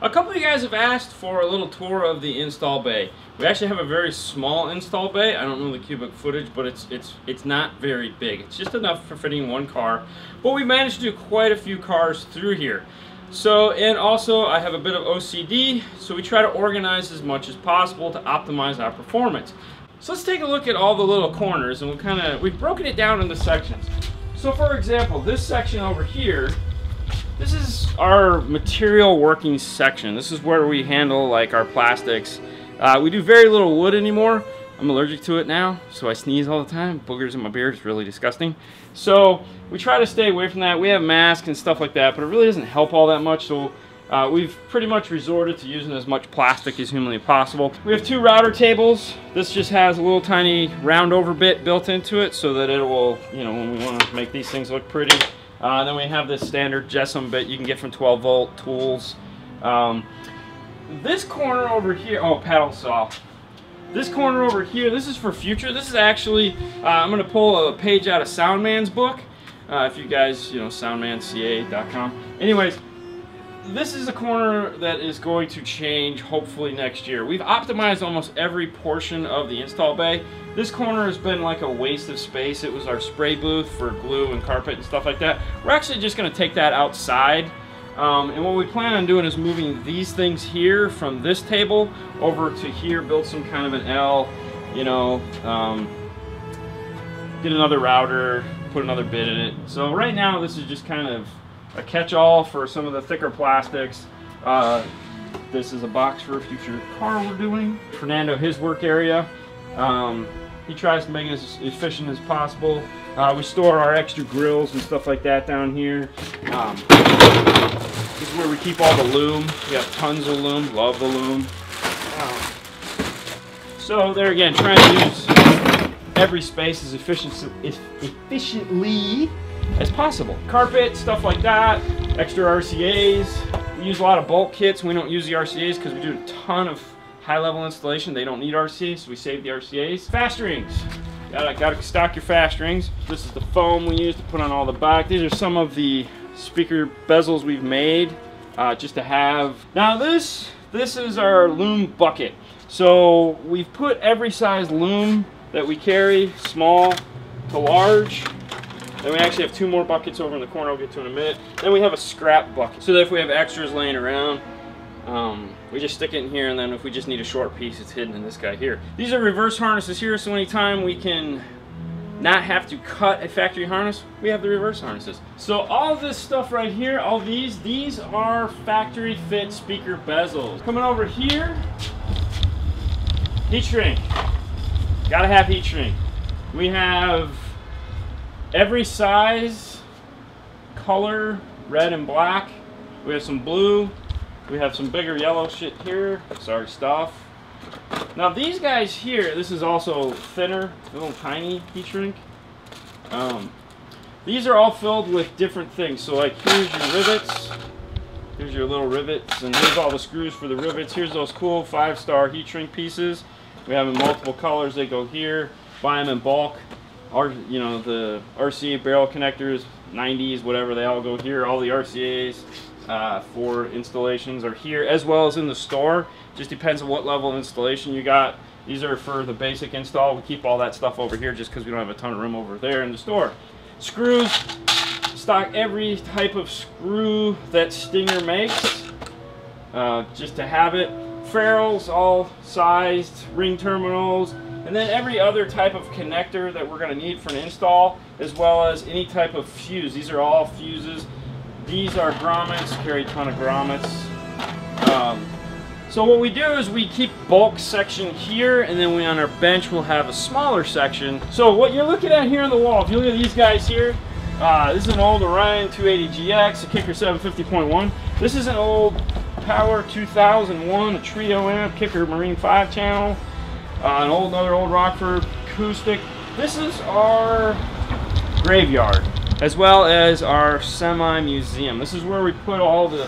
A couple of you guys have asked for a little tour of the install bay. We actually have a very small install bay. I don't know the cubic footage, but it's not very big. It's just enough for fitting one car. But we managed to do quite a few cars through here. So, and also I have a bit of OCD, so we try to organize as much as possible to optimize our performance. So let's take a look at all the little corners, and we've broken it down into sections. So for example, this section over here, this is our material working section. This is where we handle like our plastics. We do very little wood anymore. I'm allergic to it now, so I sneeze all the time. Boogers in my beard, it's really disgusting. So we try to stay away from that. We have masks and stuff like that, but it really doesn't help all that much. So we've pretty much resorted to using as much plastic as humanly possible. We have two router tables. This just has a little tiny round over bit built into it so that it will, you know, when we want to make these things look pretty. Then we have this standard Jessam bit you can get from 12 volt tools. This corner over here, oh, paddle saw. This corner over here, this is for future. This is actually, I'm going to pull a page out of Soundman's book. If you guys, you know, soundmanca.com. Anyways, this is a corner that is going to change hopefully next year. We've optimized almost every portion of the install bay. This corner has been like a waste of space. It was our spray booth for glue and carpet and stuff like that. We're actually just going to take that outside. And what we plan on doing is moving these things here from this table over to here, build some kind of an L, you know, get another router, put another bit in it. So right now this is just kind of a catch-all for some of the thicker plastics. This is a box for a future car we're doing. Fernando, his work area. He tries to make it as efficient as possible. We store our extra grills and stuff like that down here. This is where we keep all the loom. We have tons of loom, love the loom. So there again, trying to use every space as efficiently as possible. Carpet, stuff like that, extra RCAs. We use a lot of bulk kits. We don't use the RCAs because we do a ton of high-level installation. They don't need RCAs, so we save the RCAs. Fast rings. Gotta stock your fast rings. This is the foam we use to put on all the back. These are some of the speaker bezels we've made just to have. Now this is our loom bucket. So we've put every size loom that we carry, small to large. Then we actually have two more buckets over in the corner I'll get to in a minute. Then we have a scrap bucket. So that if we have extras laying around, we just stick it in here, and then if we just need a short piece, it's hidden in this guy here. These are reverse harnesses here, so anytime we can not have to cut a factory harness, we have the reverse harnesses. So all this stuff right here, all these are factory fit speaker bezels. Coming over here, heat shrink. Gotta have heat shrink. We have every size, color, red and black. We have some blue. We have some bigger yellow shit here. Sorry, stuff. Now these guys here, this is also thinner, a little tiny heat shrink. These are all filled with different things. So like here's your rivets. Here's your little rivets, and here's all the screws for the rivets. Here's those cool 5-star heat shrink pieces. We have in multiple colors. They go here. Buy them in bulk. You know, the RCA barrel connectors, 90s, whatever, they all go here. All the RCAs for installations are here, as well as in the store. Just depends on what level of installation you got. These are for the basic install. We keep all that stuff over here just because we don't have a ton of room over there in the store. Screws, stock every type of screw that Stinger makes, just to have it. Ferrules, all sized, ring terminals, and then every other type of connector that we're going to need for an install, as well as any type of fuse. These are all fuses. These are grommets, carry a ton of grommets. So what we do is we keep bulk section here, and then on our bench we'll have a smaller section. So what you're looking at here on the wall, if you look at these guys here, this is an old Orion 280GX, a Kicker 750.1. This is an old Power 2001, a Trio amp, Kicker Marine 5 channel, another old Rockford acoustic. This is our graveyard, as well as our semi-museum. This is where we put all the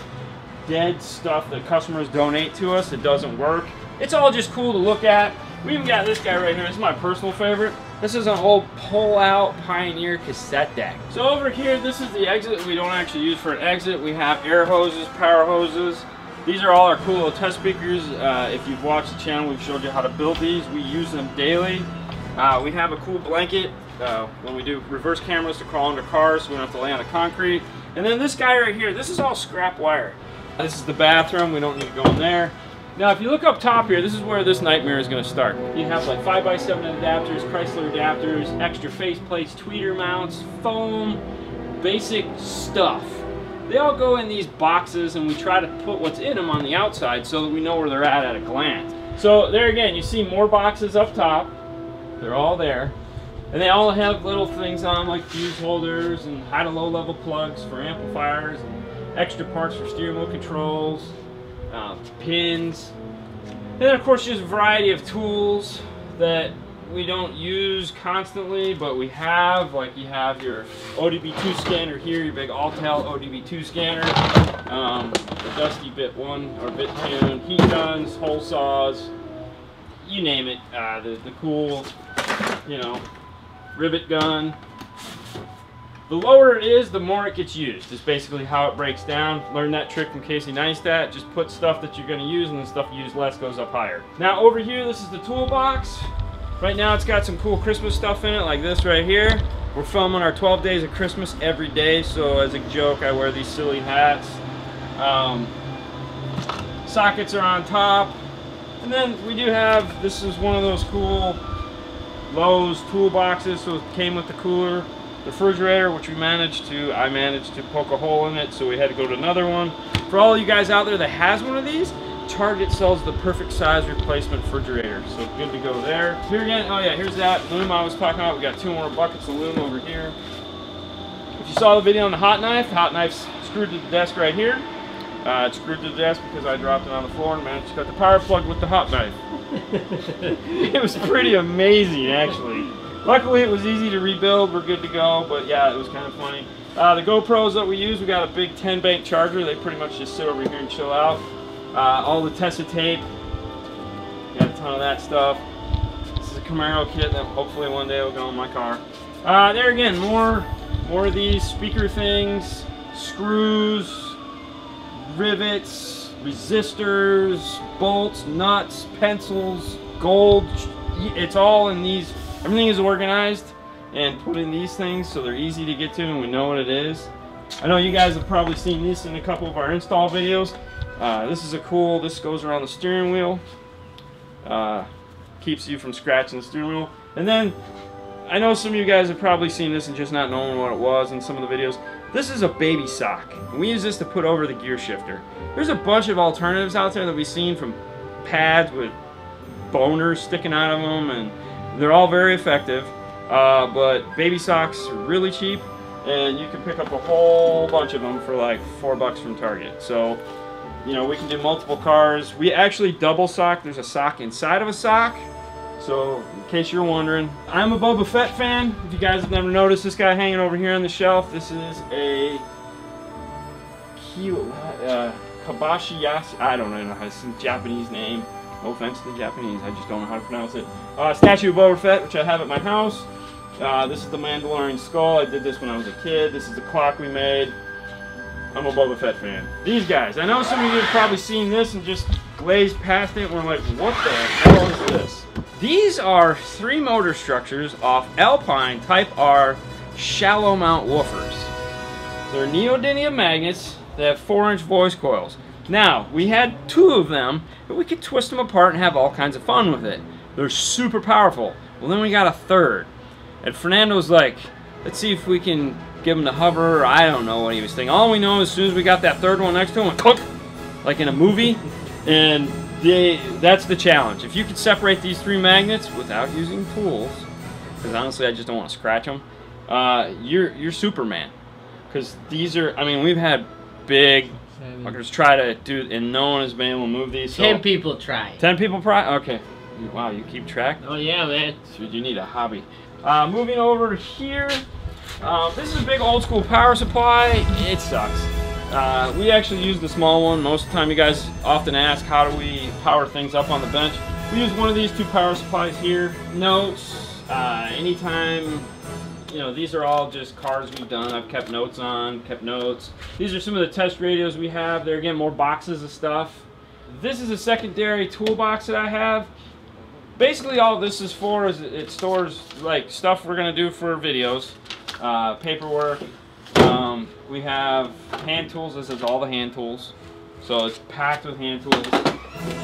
dead stuff that customers donate to us that doesn't work. It's all just cool to look at. We even got this guy right here. This is my personal favorite. This is an old pull-out Pioneer cassette deck. So over here, this is the exit we don't actually use for an exit. We have air hoses, power hoses. These are all our cool little test speakers. If you've watched the channel, we've showed you how to build these. We use them daily. We have a cool blanket when we do reverse cameras to crawl under cars so we don't have to lay on the concrete. And then this guy right here, this is all scrap wire. This is the bathroom, we don't need to go in there. Now if you look up top here, this is where this nightmare is going to start. You have like 5x7 adapters, Chrysler adapters, extra face plates, tweeter mounts, foam, basic stuff. They all go in these boxes and we try to put what's in them on the outside so that we know where they're at a glance. So there again, you see more boxes up top. They're all there. And they all have little things on like fuse holders and high to low level plugs for amplifiers and extra parts for steering wheel controls, pins. And then of course just a variety of tools that we don't use constantly, but we have, like you have your ODB2 scanner here, your big Autel ODB2 scanner, the Dusty Bit 1 or Bit Tune, heat guns, hole saws, you name it, the cool, you know, rivet gun. The lower it is, the more it gets used. It's basically how it breaks down. Learn that trick from Casey Neistat. Just put stuff that you're going to use and the stuff you use less goes up higher. Now over here, this is the toolbox. Right now it's got some cool Christmas stuff in it, like this right here. We're filming our 12 days of Christmas every day, so as a joke I wear these silly hats. Sockets are on top. And then we do have, this is one of those cool Lowe's toolboxes, so it came with the cooler. The refrigerator, which I managed to poke a hole in it, so we had to go to another one. For all you guys out there that has one of these, Target sells the perfect size replacement refrigerator, so good to go there. Here again, oh yeah, here's that loom I was talking about. We got 2 more buckets of loom over here. If you saw the video on the hot knife's screwed to the desk right here. It's screwed to the desk because I dropped it on the floor and managed to cut the power plug with the hot knife. It was pretty amazing, actually. Luckily, it was easy to rebuild. We're good to go, but yeah, it was kind of funny. The GoPros that we use, we got a big 10-bank charger. They pretty much just sit over here and chill out. All the Tessa tape, got a ton of that stuff. This is a Camaro kit that hopefully one day will go in my car. There again, more of these speaker things, screws, rivets, resistors, bolts, nuts, pencils, gold. It's all in these. Everything is organized and put in these things so they're easy to get to and we know what it is. I know you guys have probably seen this in a couple of our install videos. This is a cool, this goes around the steering wheel. Keeps you from scratching the steering wheel. And then, I know some of you guys have probably seen this and just not knowing what it was in some of the videos. This is a baby sock. We use this to put over the gear shifter. There's a bunch of alternatives out there that we've seen from pads with boners sticking out of them, and they're all very effective. But baby socks are really cheap, and you can pick up a whole bunch of them for like $4 from Target. So, you know, we can do multiple cars. We actually double sock. There's a sock inside of a sock. So, in case you're wondering, I'm a Boba Fett fan. If you guys have never noticed this guy hanging over here on the shelf, this is a Kabashi Yasi. I don't know, it's a Japanese name. No offense to the Japanese, I just don't know how to pronounce it. Statue of Boba Fett, which I have at my house. This is the Mandalorian skull. I did this when I was a kid. This is the clock we made. I'm a Boba Fett fan. These guys, I know some of you have probably seen this and just glazed past it and we're like, what the hell is this? These are 3 motor structures off Alpine Type R shallow mount woofers. They're neodymium magnets that have 4-inch voice coils. Now, we had 2 of them, but we could twist them apart and have all kinds of fun with it. They're super powerful. Well, then we got a 3rd. And Fernando's like, let's see if we can give him the hover, or I don't know what he was thinking. All we know is as soon as we got that 3rd one next to him, click, like in a movie, and that's the challenge. If you could separate these 3 magnets without using tools, because honestly I just don't want to scratch them, you're Superman. Because these are, I mean, we've had big fuckers try to do, and no one has been able to move these. So 10 people try. 10 people try? Okay. Wow, you keep track? Oh yeah, man. Dude, you need a hobby. Moving over here, this is a big old school power supply. It sucks. We actually use the small one. Most of the time you guys often ask how do we power things up on the bench. We use one of these 2 power supplies here. Notes, anytime you know, these are all just cars we've done. I've kept notes on, kept notes. These are some of the test radios we have. There again, more boxes of stuff. This is a secondary toolbox that I have. Basically all this is for is it stores like stuff we're gonna do for videos, paperwork. We have hand tools. This is all the hand tools. So it's packed with hand tools.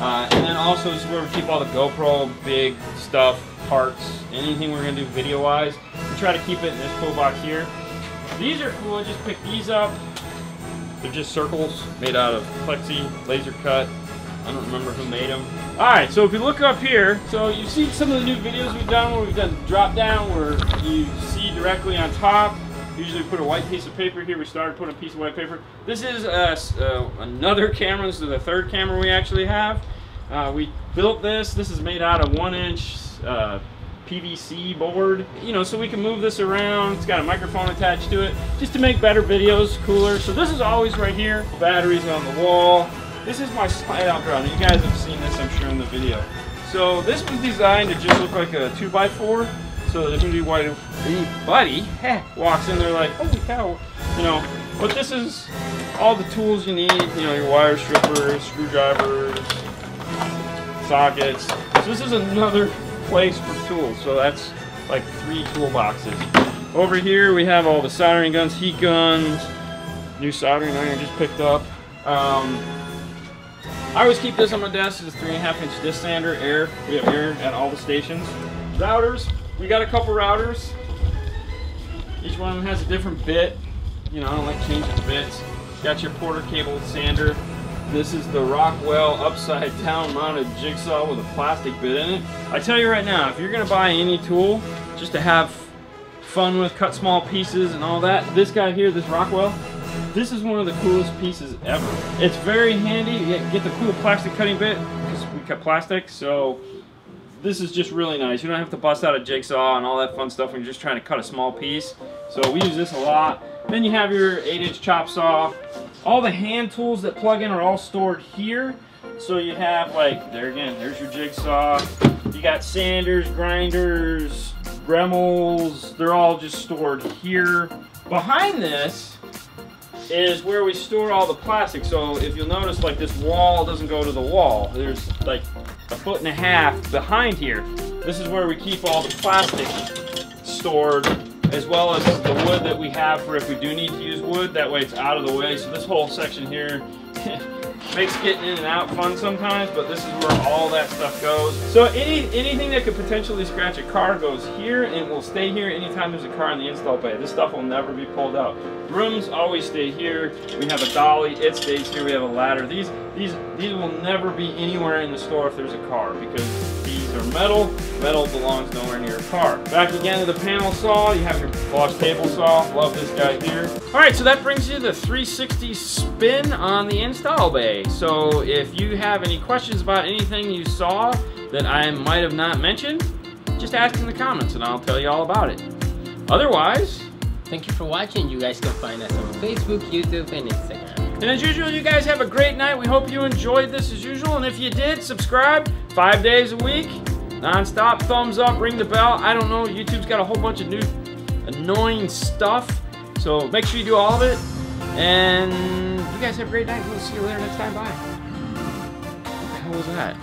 And then also this is where we keep all the GoPro big stuff, parts, anything we're gonna do video wise. We try to keep it in this toolbox here. These are cool. I just picked these up. They're just circles made out of plexi, laser cut. I don't remember who made them. Alright, so if you look up here, so you've seen some of the new videos we've done where we've done drop down where you see directly on top. Usually we put a white piece of paper here. We started putting a piece of white paper. This is another camera. This is the third camera we actually have. We built this. This is made out of 1-inch PVC board. You know, so we can move this around. It's got a microphone attached to it just to make better videos, cooler. So this is always right here. Batteries on the wall. This is my slide out drone. You guys have seen this, I'm sure, in the video. So this was designed to just look like a 2x4. So there's gonna be white. Anybody walks in there like, holy cow, you know. But this is all the tools you need. You know, your wire strippers, screwdrivers, sockets. So this is another place for tools. So that's like 3 toolboxes. Over here we have all the soldering guns, heat guns, new soldering iron I just picked up. I always keep this on my desk. It's a 3.5-inch disc sander, air. We have air at all the stations. Routers. We got a couple routers. Each one of them has a different bit. You know, I don't like changing bits. Got your Porter cable sander. This is the Rockwell upside down mounted jigsaw with a plastic bit in it. I tell you right now, if you're gonna buy any tool just to have fun with, cut small pieces and all that, this guy here, this Rockwell, this is one of the coolest pieces ever. It's very handy. You get the cool plastic cutting bit because we cut plastic, so this is just really nice. You don't have to bust out a jigsaw and all that fun stuff when you're just trying to cut a small piece. So we use this a lot. Then you have your 8-inch chop saw. All the hand tools that plug in are all stored here. So you have, like, there again, there's your jigsaw. You got sanders, grinders, Dremels. They're all just stored here. Behind this is where we store all the plastic. So if you'll notice, like, this wall doesn't go to the wall. There's like 1.5 feet behind here. This is where we keep all the plastic stored, as well as the wood that we have for if we do need to use wood. That way it's out of the way. So this whole section here makes getting in and out fun sometimes, but this is where all that stuff goes. So anything that could potentially scratch a car goes here and will stay here anytime there's a car in the install bay. This stuff will never be pulled out. Brooms always stay here. We have a dolly, it stays here. We have a ladder. These will never be anywhere in the store if there's a car, because these are metal. Metal belongs nowhere near a car. Back again to the panel saw. You have your Bosch table saw. Love this guy here. All right, so that brings you the 360 spin on the install bay. So if you have any questions about anything you saw that I might have not mentioned, just ask in the comments and I'll tell you all about it. Otherwise, thank you for watching. You guys can find us on Facebook, YouTube, and Instagram. And as usual, you guys have a great night. We hope you enjoyed this as usual. And if you did, subscribe 5 days a week, non-stop, thumbs up, ring the bell. I don't know, YouTube's got a whole bunch of new annoying stuff. So make sure you do all of it. And you guys have a great night. We'll see you later next time. Bye. What the hell was that?